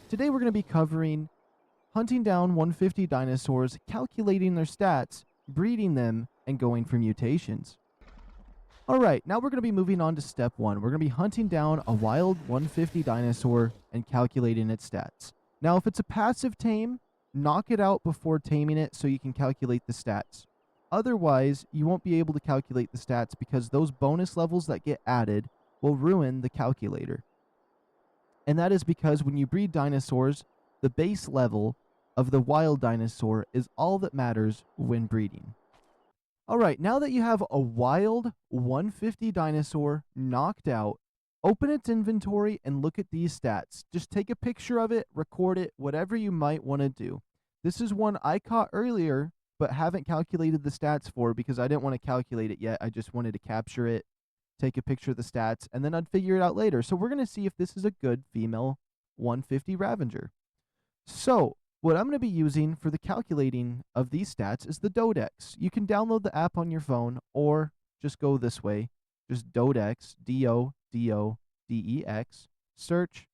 Today we're going to be covering hunting down 150 dinosaurs, calculating their stats, breeding them, and going for mutations. Alright, now we're going to be moving on to step 1. We're going to be hunting down a wild 150 dinosaur and calculating its stats. Now if it's a passive tame, knock it out before taming it so you can calculate the stats. Otherwise, you won't be able to calculate the stats because those bonus levels that get added will ruin the calculator. And that is because when you breed dinosaurs, the base level of the wild dinosaur is all that matters when breeding. Alright, now that you have a wild 150 dinosaur knocked out, open its inventory and look at these stats. Just take a picture of it, record it, whatever you might want to do. This is one I caught earlier, but haven't calculated the stats for because I didn't want to calculate it yet. I just wanted to capture it, take a picture of the stats, and then I'd figure it out later. So we're going to see if this is a good female 150 Ravager. So what I'm going to be using for the calculating of these stats is the Dodex. You can download the app on your phone or just go this way. Just Dodex, D-O-D-O-D-E-X. Search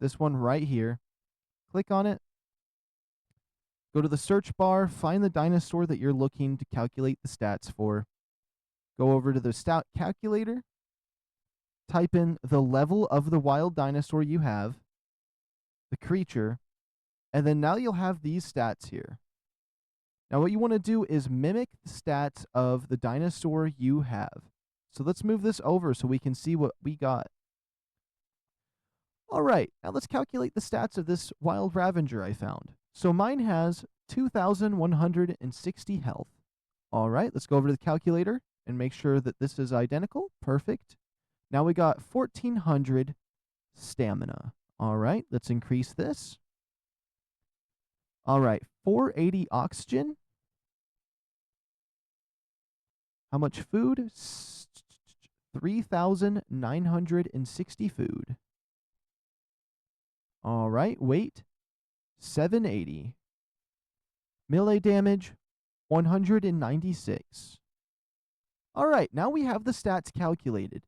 this one right here. Click on it. Go to the search bar, find the dinosaur that you're looking to calculate the stats for. Go over to the stat calculator. Type in the level of the wild dinosaur you have, the creature, and then now you'll have these stats here. Now what you want to do is mimic the stats of the dinosaur you have. So let's move this over so we can see what we got. Alright, now let's calculate the stats of this wild Ravager I found. So mine has 2,160 health. Alright, let's go over to the calculator and make sure that this is identical. Perfect. Now we got 1,400 stamina. Alright, let's increase this. Alright, 480 oxygen. How much food? 3,960 food. Alright, weight? 780. Melee damage? 196. Alright, now we have the stats calculated.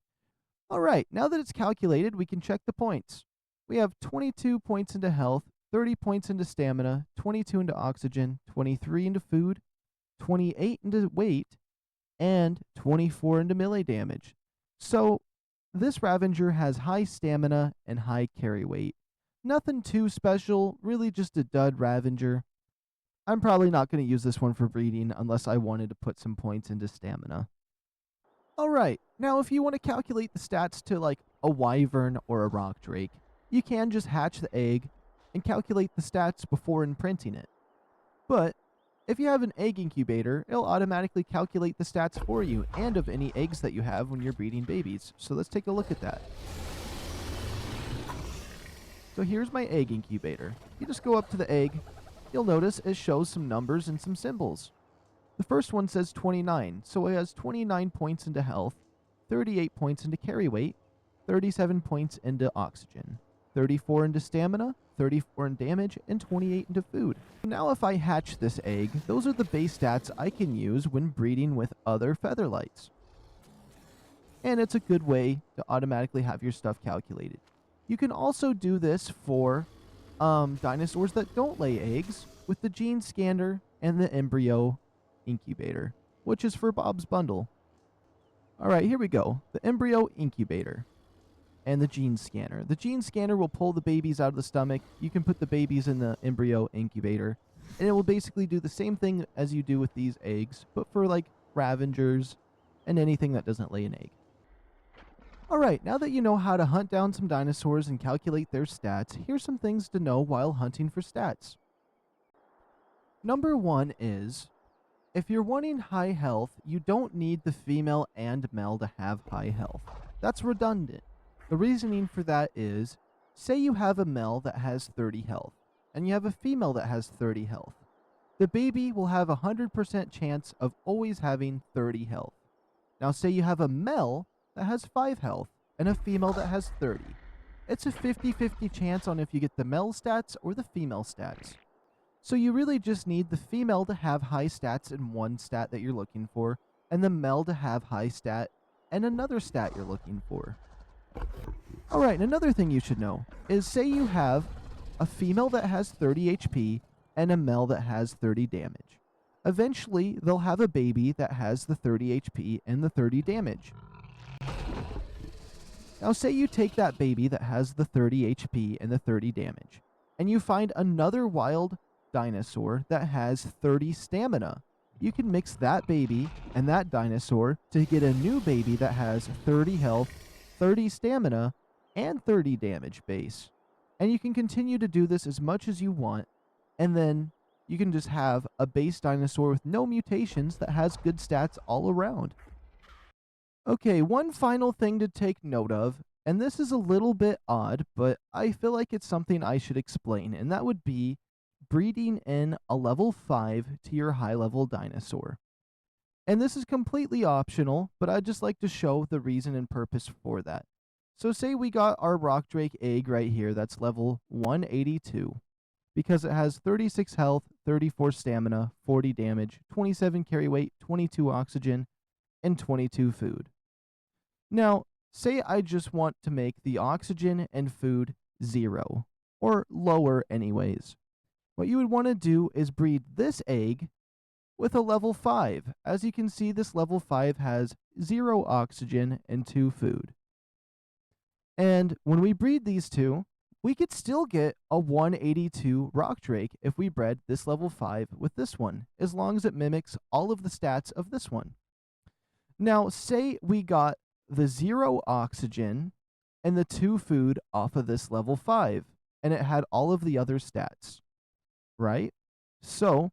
Alright, now that it's calculated, we can check the points. We have 22 points into health, 30 points into stamina, 22 into oxygen, 23 into food, 28 into weight, and 24 into melee damage. So, this Ravager has high stamina and high carry weight. Nothing too special, really just a dud Ravager. I'm probably not going to use this one for breeding unless I wanted to put some points into stamina. Alright, now if you want to calculate the stats to like a wyvern or a rock drake, you can just hatch the egg and calculate the stats before imprinting it. But if you have an egg incubator, it'll automatically calculate the stats for you and of any eggs that you have when you're breeding babies. So let's take a look at that. So here's my egg incubator. You just go up to the egg. You'll notice it shows some numbers and some symbols. The first one says 29, so it has 29 points into health, 38 points into carry weight, 37 points into oxygen, 34 into stamina, 34 in damage, and 28 into food. Now if I hatch this egg, those are the base stats I can use when breeding with other featherlights. And it's a good way to automatically have your stuff calculated. You can also do this for dinosaurs that don't lay eggs with the gene scanner and the embryo incubator, which is for Bob's bundle. Alright, here we go. The embryo incubator and the gene scanner. The gene scanner will pull the babies out of the stomach. You can put the babies in the embryo incubator, and it will basically do the same thing as you do with these eggs, but for like Ravagers and anything that doesn't lay an egg. Alright, now that you know how to hunt down some dinosaurs and calculate their stats, here's some things to know while hunting for stats. Number 1 is, if you're wanting high health, you don't need the female and male to have high health. That's redundant. The reasoning for that is, say you have a male that has 30 health, and you have a female that has 30 health. The baby will have a 100% chance of always having 30 health. Now say you have a male that has 5 health, and a female that has 30. It's a 50-50 chance on if you get the male stats or the female stats. So you really just need the female to have high stats in one stat that you're looking for, and the male to have high stat and another stat you're looking for. Alright, another thing you should know is say you have a female that has 30 HP, and a male that has 30 damage. Eventually, they'll have a baby that has the 30 HP and the 30 damage. Now say you take that baby that has the 30 HP and the 30 damage, and you find another wild dinosaur that has 30 stamina. You can mix that baby and that dinosaur to get a new baby that has 30 health, 30 stamina, and 30 damage base. And you can continue to do this as much as you want, and then you can just have a base dinosaur with no mutations that has good stats all around. Okay, one final thing to take note of, and this is a little bit odd, but I feel like it's something I should explain, and that would be breeding in a level 5 to your high level dinosaur. And this is completely optional, but I'd just like to show the reason and purpose for that. So say we got our rock drake egg right here that's level 182, because it has 36 health, 34 stamina, 40 damage, 27 carry weight, 22 oxygen, and 22 food. Now, say I just want to make the oxygen and food 0, or lower anyways. What you would want to do is breed this egg with a level 5. As you can see, this level 5 has 0 oxygen and 2 food. And when we breed these two, we could still get a 182 rock drake if we bred this level 5 with this one, as long as it mimics all of the stats of this one. Now, say we got the 0 oxygen and the 2 food off of this level 5, and it had all of the other stats, right? So,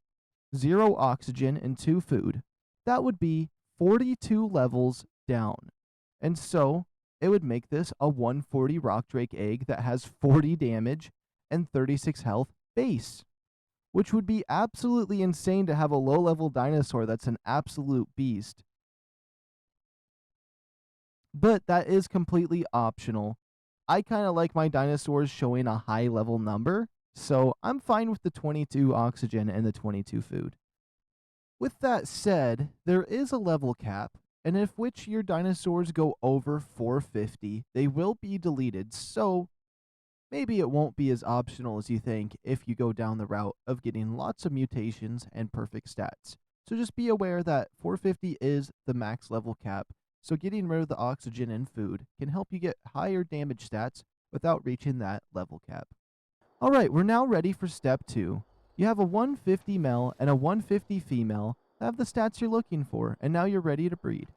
0 oxygen and 2 food, that would be 42 levels down. And so, it would make this a 140 rock drake egg that has 40 damage and 36 health base, which would be absolutely insane to have a low level dinosaur that's an absolute beast. But that is completely optional. I kind of like my dinosaurs showing a high level number, so I'm fine with the 22 oxygen and the 22 food. With that said, there is a level cap, and if which your dinosaurs go over 450, they will be deleted, so maybe it won't be as optional as you think if you go down the route of getting lots of mutations and perfect stats. So just be aware that 450 is the max level cap, so getting rid of the oxygen and food can help you get higher damage stats without reaching that level cap. Alright, we're now ready for step 2. You have a 150 male and a 150 female that have the stats you're looking for, and now you're ready to breed.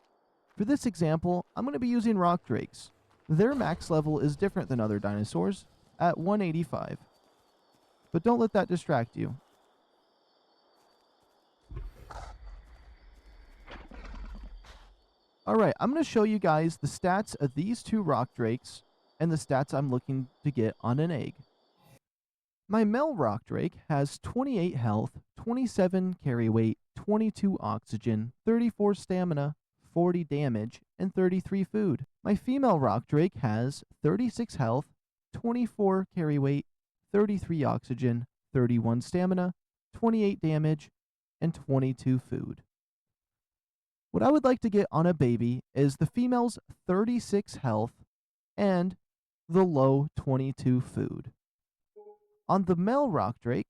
For this example, I'm going to be using rock drakes. Their max level is different than other dinosaurs, at 185. But don't let that distract you. Alright, I'm going to show you guys the stats of these two rock drakes and the stats I'm looking to get on an egg. My male rock drake has 28 health, 27 carry weight, 22 oxygen, 34 stamina, 40 damage, and 33 food. My female rock drake has 36 health, 24 carry weight, 33 oxygen, 31 stamina, 28 damage, and 22 food. What I would like to get on a baby is the female's 36 health and the low 22 food. On the male rock drake,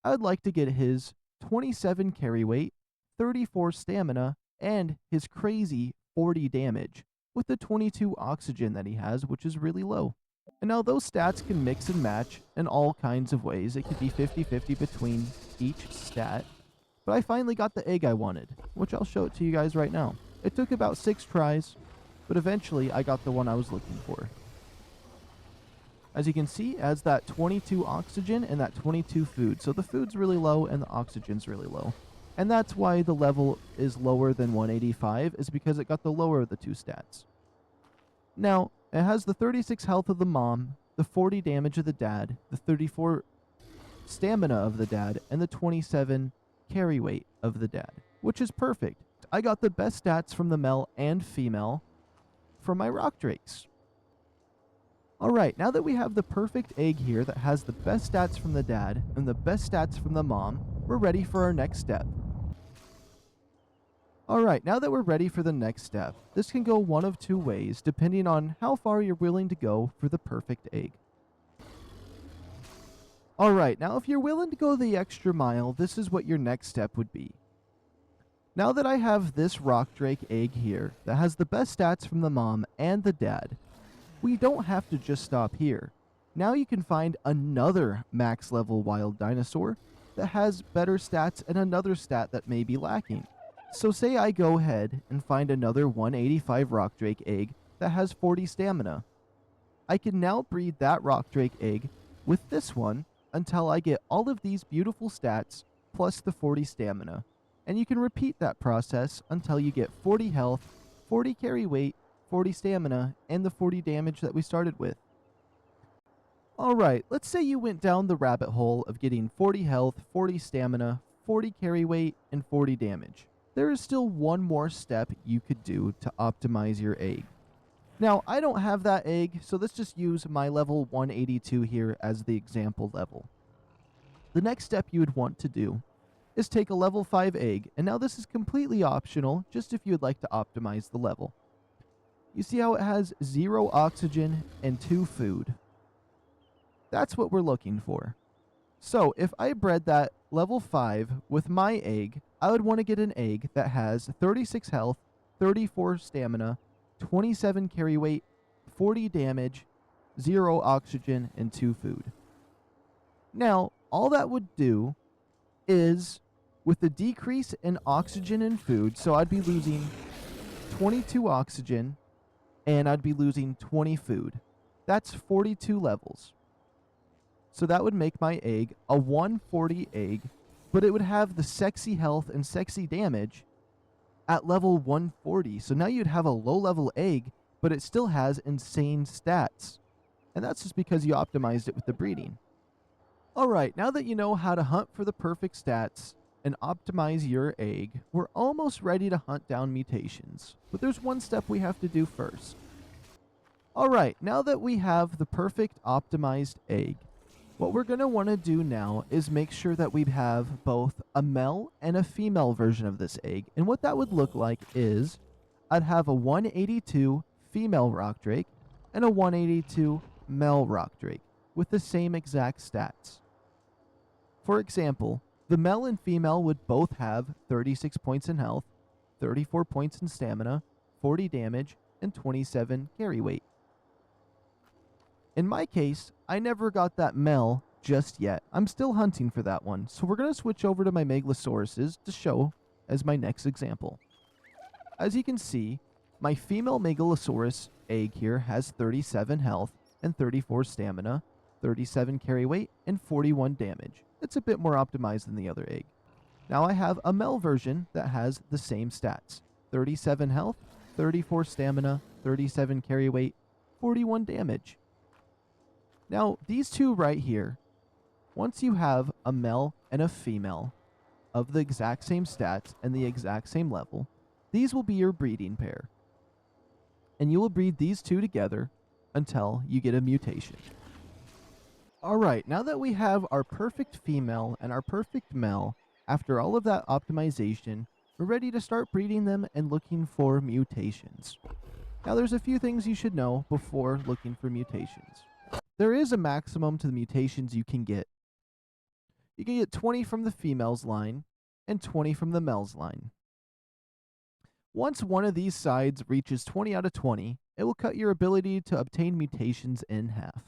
I would like to get his 27 carry weight, 34 stamina, and his crazy 40 damage, with the 22 oxygen that he has, which is really low. And now those stats can mix and match in all kinds of ways. It could be 50-50 between each stat. But I finally got the egg I wanted, which I'll show it to you guys right now. It took about 6 tries, but eventually I got the one I was looking for. As you can see, it has that 22 oxygen and that 22 food. So the food's really low and the oxygen's really low. And that's why the level is lower than 185, is because it got the lower of the two stats. Now, it has the 36 health of the mom, the 40 damage of the dad, the 34 stamina of the dad, and the 27 carry weight of the dad, which is perfect. I got the best stats from the male and female from my rock drakes. Alright, now that we have the perfect egg here that has the best stats from the dad and the best stats from the mom, we're ready for our next step. Alright, now that we're ready for the next step, this can go one of two ways depending on how far you're willing to go for the perfect egg. Alright, now if you're willing to go the extra mile, this is what your next step would be. Now that I have this rock drake egg here that has the best stats from the mom and the dad, we don't have to just stop here. Now you can find another max level wild dinosaur that has better stats and another stat that may be lacking. So say I go ahead and find another 185 rock drake egg that has 40 stamina. I can now breed that rock drake egg with this one until I get all of these beautiful stats plus the 40 stamina. And you can repeat that process until you get 40 health, 40 carry weight, 40 stamina, and the 40 damage that we started with. Alright, let's say you went down the rabbit hole of getting 40 health, 40 stamina, 40 carry weight, and 40 damage. There is still one more step you could do to optimize your egg. Now, I don't have that egg, so let's just use my level 182 here as the example level. The next step you would want to do is take a level 5 egg, and now this is completely optional, just if you would like to optimize the level. You see how it has 0 oxygen and 2 food. That's what we're looking for. So if I bred that level 5 with my egg, I would want to get an egg that has 36 health, 34 stamina, 27 carry weight, 40 damage, 0 oxygen, and 2 food. Now, all that would do is, with the decrease in oxygen and food, so I'd be losing 22 oxygen, and I'd be losing 20 food. That's 42 levels. So that would make my egg a 140 egg, but it would have the sexy health and sexy damage at level 140. So now you'd have a low level egg, but it still has insane stats. And that's just because you optimized it with the breeding. Alright, now that you know how to hunt for the perfect stats and optimize your egg, we're almost ready to hunt down mutations. But there's one step we have to do first. Alright, now that we have the perfect optimized egg, what we're going to want to do now is make sure that we have both a male and a female version of this egg. And what that would look like is I'd have a 182 female rock drake and a 182 male rock drake with the same exact stats. For example, the male and female would both have 36 points in health, 34 points in stamina, 40 damage, and 27 carry weight. In my case, I never got that male just yet. I'm still hunting for that one, so we're going to switch over to my Megalosauruses to show as my next example. As you can see, my female Megalosaurus egg here has 37 health and 34 stamina, 37 carry weight, and 41 damage. It's a bit more optimized than the other egg. Now I have a male version that has the same stats. 37 health, 34 stamina, 37 carry weight, 41 damage. Now, these two right here, once you have a male and a female of the exact same stats and the exact same level, these will be your breeding pair. And you will breed these two together until you get a mutation. Alright, now that we have our perfect female and our perfect male, after all of that optimization, we're ready to start breeding them and looking for mutations. Now there's a few things you should know before looking for mutations. There is a maximum to the mutations you can get. You can get 20 from the female's line and 20 from the male's line. Once one of these sides reaches 20 out of 20, it will cut your ability to obtain mutations in half.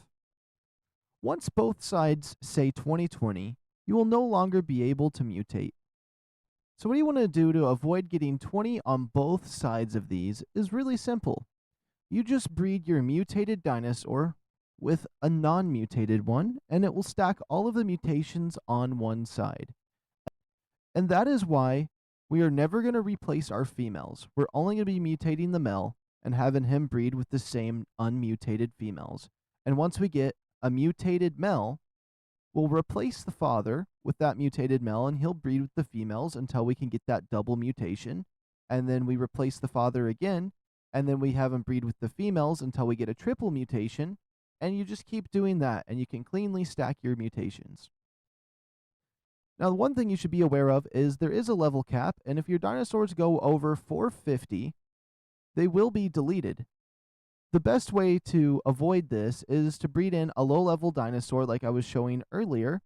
Once both sides say 20-20, you will no longer be able to mutate. So what you want to do to avoid getting 20 on both sides of these is really simple. You just breed your mutated dinosaur with a non-mutated one, and it will stack all of the mutations on one side. And that is why we are never going to replace our females. We're only going to be mutating the male and having him breed with the same unmutated females. And once we get a mutated male, we'll replace the father with that mutated male, and he'll breed with the females until we can get that double mutation. And then we replace the father again, and then we have him breed with the females until we get a triple mutation. And you just keep doing that, and you can cleanly stack your mutations. Now, one thing you should be aware of is there is a level cap, and if your dinosaurs go over 450, they will be deleted. The best way to avoid this is to breed in a low-level dinosaur like I was showing earlier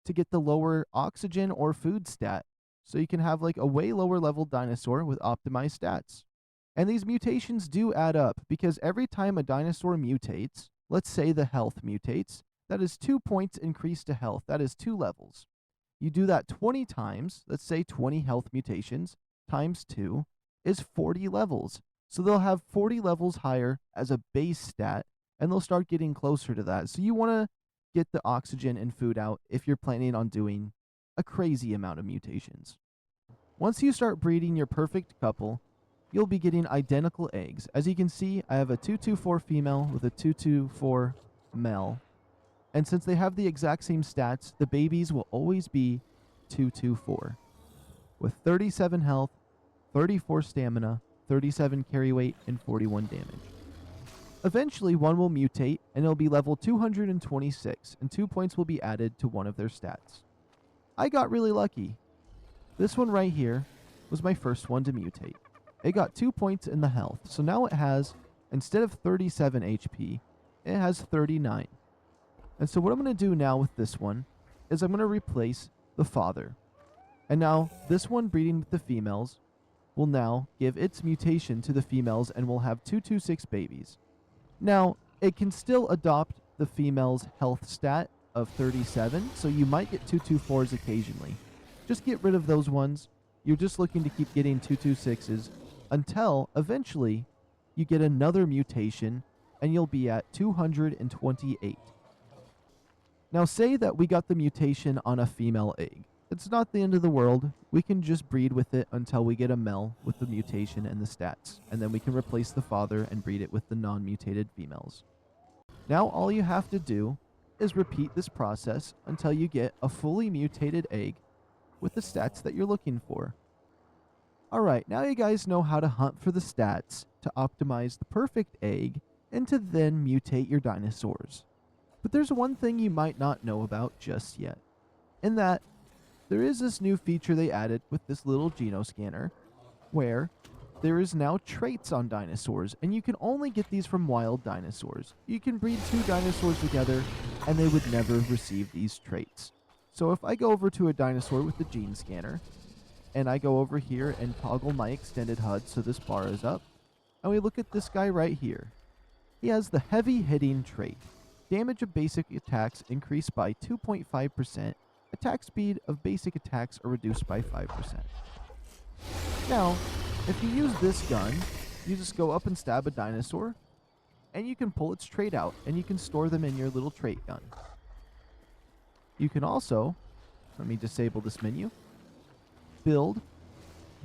to get the lower oxygen or food stat. So you can have like a way lower level dinosaur with optimized stats. And these mutations do add up because every time a dinosaur mutates, let's say the health mutates, that is 2 points increased to health. That is 2 levels. You do that 20 times, let's say 20 health mutations times 2 is 40 levels. So they'll have 40 levels higher as a base stat, and they'll start getting closer to that. So you want to get the oxygen and food out if you're planning on doing a crazy amount of mutations. Once you start breeding your perfect couple, you'll be getting identical eggs. As you can see, I have a 224 female with a 224 male. And since they have the exact same stats, the babies will always be 224 with 37 health, 34 stamina, 37 carry weight, and 41 damage. Eventually, one will mutate, and it'll be level 226, and 2 points will be added to one of their stats. I got really lucky. This one right here was my first one to mutate. It got 2 points in the health, so now it has, instead of 37 HP, it has 39. And so what I'm going to do now with this one is I'm going to replace the father. And now, this one breeding with the females will now give its mutation to the females and will have 226 babies. Now, it can still adopt the female's health stat of 37, so you might get 224s occasionally. Just get rid of those ones. You're just looking to keep getting 226s until eventually you get another mutation and you'll be at 228. Now say that we got the mutation on a female egg. It's not the end of the world. We can just breed with it until we get a male with the mutation and the stats, and then we can replace the father and breed it with the non-mutated females. Now all you have to do is repeat this process until you get a fully mutated egg with the stats that you're looking for. Alright, now you guys know how to hunt for the stats to optimize the perfect egg and to then mutate your dinosaurs. But there's one thing you might not know about just yet, in that there is this new feature they added with this little genoscanner where there is now traits on dinosaurs, and you can only get these from wild dinosaurs. You can breed 2 dinosaurs together and they would never receive these traits. So if I go over to a dinosaur with the gene scanner and I go over here and toggle my extended HUD so this bar is up, and we look at this guy right here. He has the heavy hitting trait. Damage of basic attacks increased by 2.5%. Attack speed of basic attacks are reduced by 5%. Now, if you use this gun, you just go up and stab a dinosaur, and you can pull its trait out, and you can store them in your little trait gun. You can also, let me disable this menu, build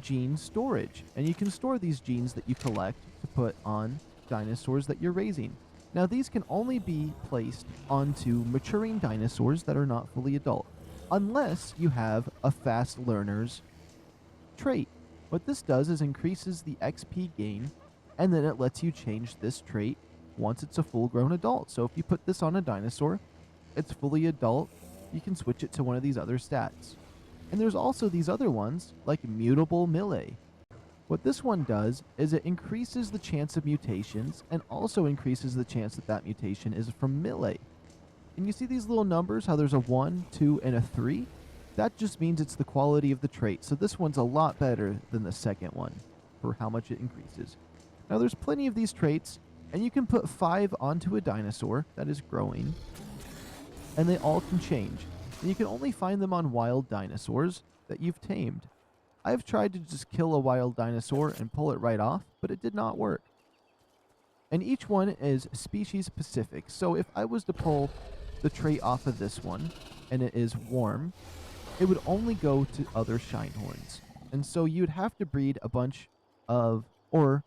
gene storage, and you can store these genes that you collect to put on dinosaurs that you're raising. Now these can only be placed onto maturing dinosaurs that are not fully adult, unless you have a fast learner's trait. What this does is increases the XP gain, and then it lets you change this trait once it's a full-grown adult. So if you put this on a dinosaur, it's fully adult, you can switch it to one of these other stats. And there's also these other ones, like mutable melee. What this one does is it increases the chance of mutations and also increases the chance that that mutation is from melee. And you see these little numbers, how there's a 1, 2, and a 3? That just means it's the quality of the trait. So this one's a lot better than the second one for how much it increases. Now there's plenty of these traits, and you can put 5 onto a dinosaur that is growing, and they all can change. And you can only find them on wild dinosaurs that you've tamed. I've tried to just kill a wild dinosaur and pull it right off, but it did not work. And each one is species specific. So if I was to pull the trait off of this one, and it is warm, it would only go to other shinehorns. And so you'd have to breed a bunch of, or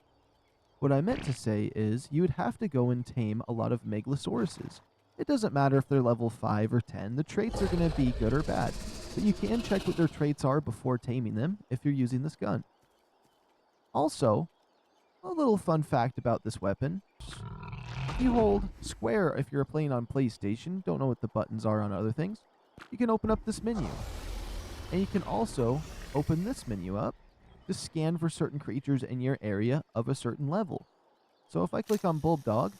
what I meant to say is you would have to go and tame a lot of megalosauruses. It doesn't matter if they're level 5 or 10, the traits are going to be good or bad. But you can check what their traits are before taming them if you're using this gun. Also, a little fun fact about this weapon. If you hold square if you're playing on PlayStation, don't know what the buttons are on other things, you can open up this menu. And you can also open this menu up to scan for certain creatures in your area of a certain level. So if I click on bulb dog,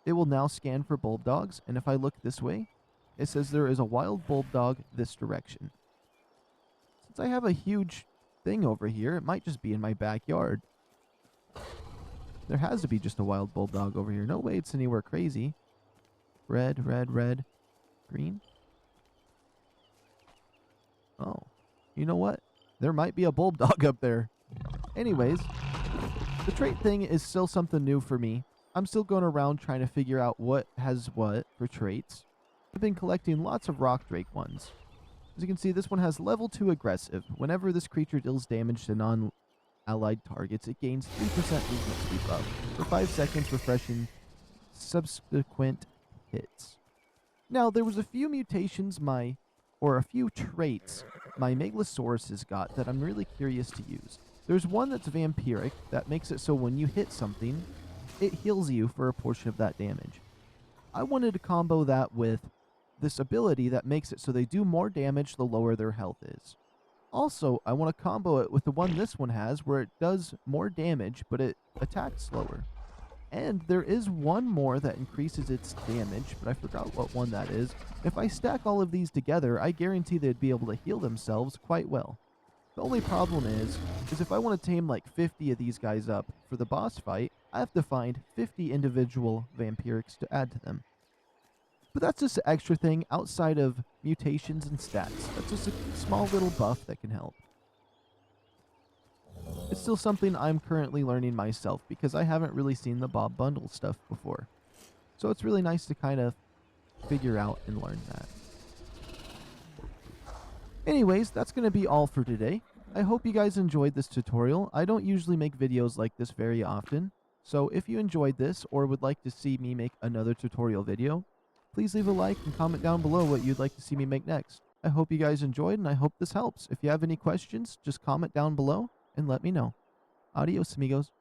it will now scan for bulb dogs, and if I look this way, it says there is a wild bulb dog this direction. Since I have a huge thing over here, it might just be in my backyard. There has to be just a wild bulb dog over here. No way it's anywhere crazy. Red, red, red, green. Oh, you know what? There might be a bulb dog up there. Anyways, the trait thing is still something new for me. I'm still going around trying to figure out what has what for traits. I've been collecting lots of rock drake ones. As you can see, this one has level 2 aggressive. Whenever this creature deals damage to non-allied targets, it gains 3% movement speed buff for 5 seconds, refreshing subsequent hits. Now, there was a few mutations or a few traits my Megalosaurus has got that I'm really curious to use. There's one that's vampiric that makes it so when you hit something, it heals you for a portion of that damage. I wanted to combo that with this ability that makes it so they do more damage the lower their health is. Also, I want to combo it with the one this one has where it does more damage, but it attacks slower. And there is one more that increases its damage, but I forgot what one that is. If I stack all of these together, I guarantee they'd be able to heal themselves quite well. The only problem is if I want to tame like 50 of these guys up for the boss fight, I have to find 50 individual vampirics to add to them. But that's just an extra thing outside of mutations and stats. That's just a small little buff that can help. It's still something I'm currently learning myself because I haven't really seen the Bob Bundle stuff before. So it's really nice to kind of figure out and learn that. Anyways, that's going to be all for today. I hope you guys enjoyed this tutorial. I don't usually make videos like this very often. So if you enjoyed this or would like to see me make another tutorial video, please leave a like and comment down below what you'd like to see me make next. I hope you guys enjoyed and I hope this helps. If you have any questions, just comment down below and let me know. Adios, amigos.